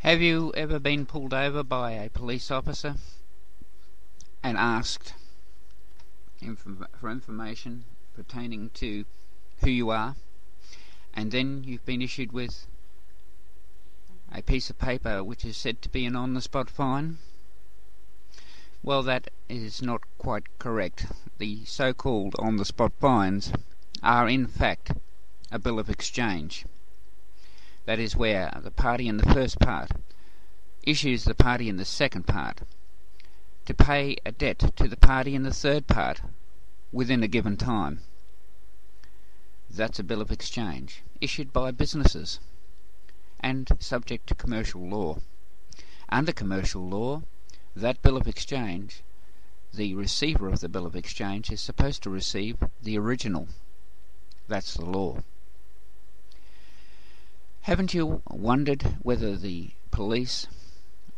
Have you ever been pulled over by a police officer and asked for information pertaining to who you are, and then you've been issued with a piece of paper which is said to be an on-the-spot fine? Well, that is not quite correct. The so-called on-the-spot fines are in fact a bill of exchange. That is where the party in the first part issues the party in the second part to pay a debt to the party in the third part within a given time. That's a bill of exchange issued by businesses and subject to commercial law. Under commercial law, that bill of exchange, the receiver of the bill of exchange is supposed to receive the original. That's the law. Haven't you wondered whether the police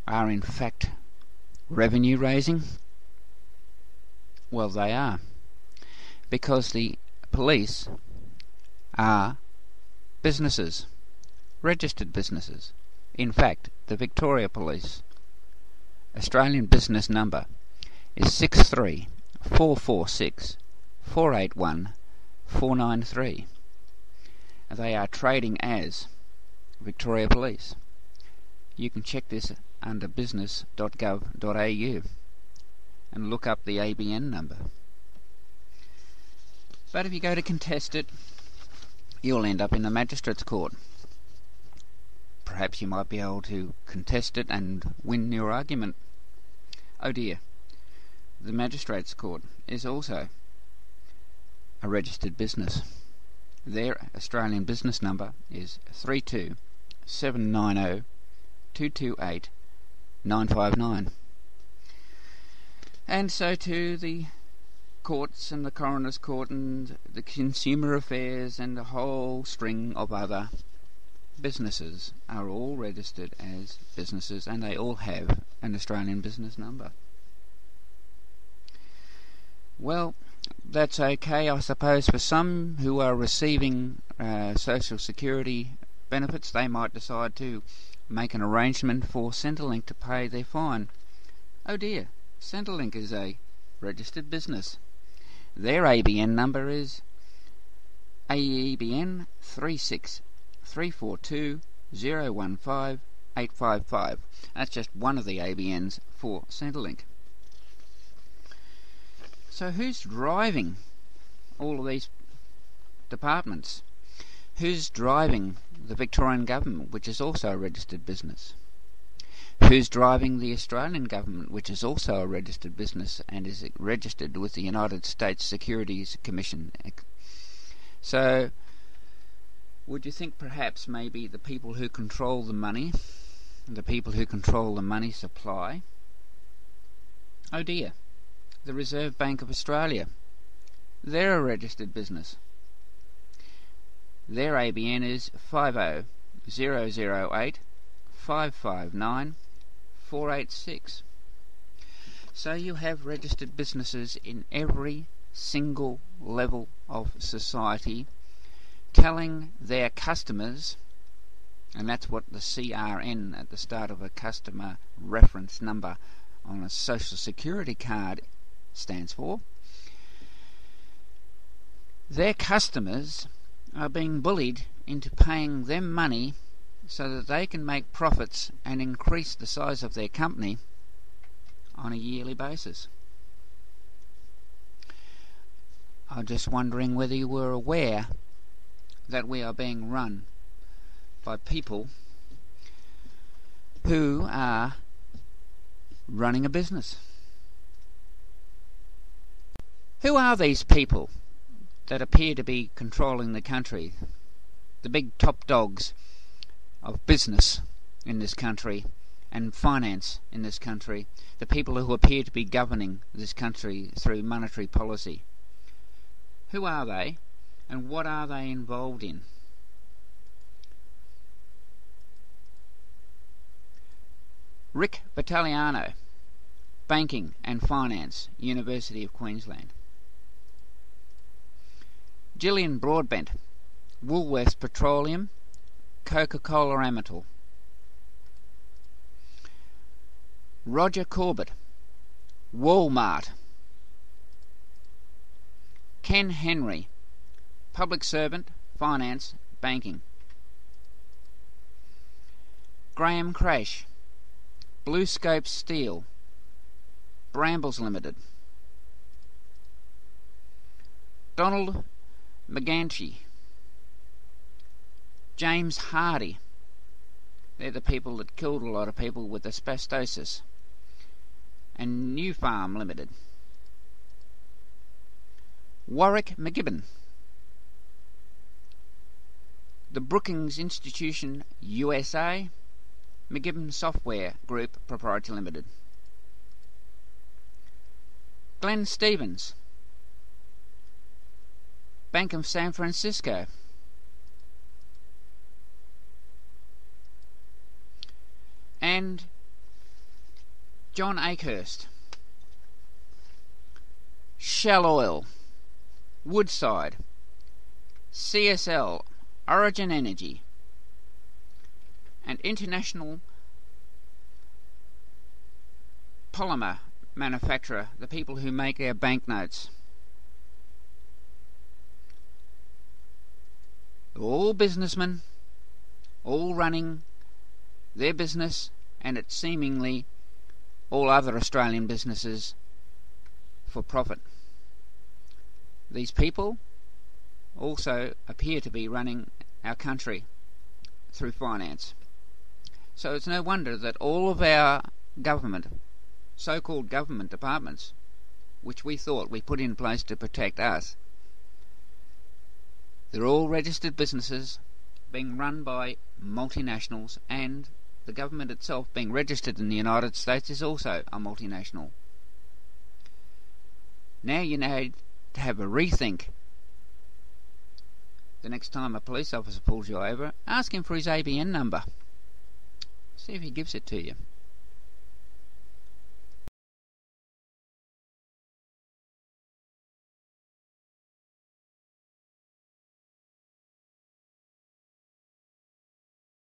are in fact revenue raising? Well, they are, because the police are businesses, registered businesses. In fact, the Victoria Police Australian business number is 63446481 They are trading as Victoria Police. You can check this under business.gov.au and look up the ABN number. But if you go to contest it, you'll end up in the magistrate's court. Perhaps you might be able to contest it and win your argument. Oh dear, the magistrate's court is also a registered business. Their Australian business number is 32790228 And so too the courts and the coroner's court and the consumer affairs and a whole string of other businesses are all registered as businesses, and they all have an Australian business number. Well, that's okay, I suppose, for some who are receiving social security benefits. They might decide to make an arrangement for Centrelink to pay their fine. Oh dear, Centrelink is a registered business. Their ABN number is AEBN 36342015855. That's just one of the ABNs for Centrelink. So who's driving all of these departments? Who's driving the Victorian government, which is also a registered business? Who's driving the Australian government, which is also a registered business and is registered with the United States Securities Commission? So would you think perhaps maybe the people who control the money, the people who control the money supply? Oh dear, the Reserve Bank of Australia. They're a registered business. Their ABN is 50,008,559,486. So you have registered businesses in every single level of society telling their customers, and that's what the CRN at the start of a customer reference number on a social security card stands for. Their customers are being bullied into paying them money so that they can make profits and increase the size of their company on a yearly basis. I'm just wondering whether you were aware that we are being run by people who are running a business. Who are these people that appear to be controlling the country? The big top dogs of business in this country and finance in this country. The people who appear to be governing this country through monetary policy. Who are they, and what are they involved in? Rick Vitaliano, Banking and Finance, University of Queensland. Gillian Broadbent, Woolworths Petroleum, Coca-Cola Amatil. Roger Corbett, Walmart. Ken Henry, public servant, finance, banking. Graham Crash, Blue Scope Steel, Brambles Limited. Donald McGanchie, James Hardy. They're the people that killed a lot of people with asbestosis. And New Farm Limited. Warwick McGibbon, the Brookings Institution USA, McGibbon Software Group Proprietary Limited. Glenn Stevens, Bank of San Francisco. And John Akehurst, Shell Oil, Woodside, CSL, Origin Energy, and International Polymer Manufacturer, the people who make our banknotes. All businessmen, all running their business, and it's seemingly all other Australian businesses for profit. These people also appear to be running our country through finance. So it's no wonder that all of our government, so-called government departments, which we thought we put in place to protect us, they're all registered businesses being run by multinationals, and the government itself, being registered in the United States, is also a multinational. Now you need to have a rethink. The next time a police officer pulls you over, ask him for his ABN number. See if he gives it to you.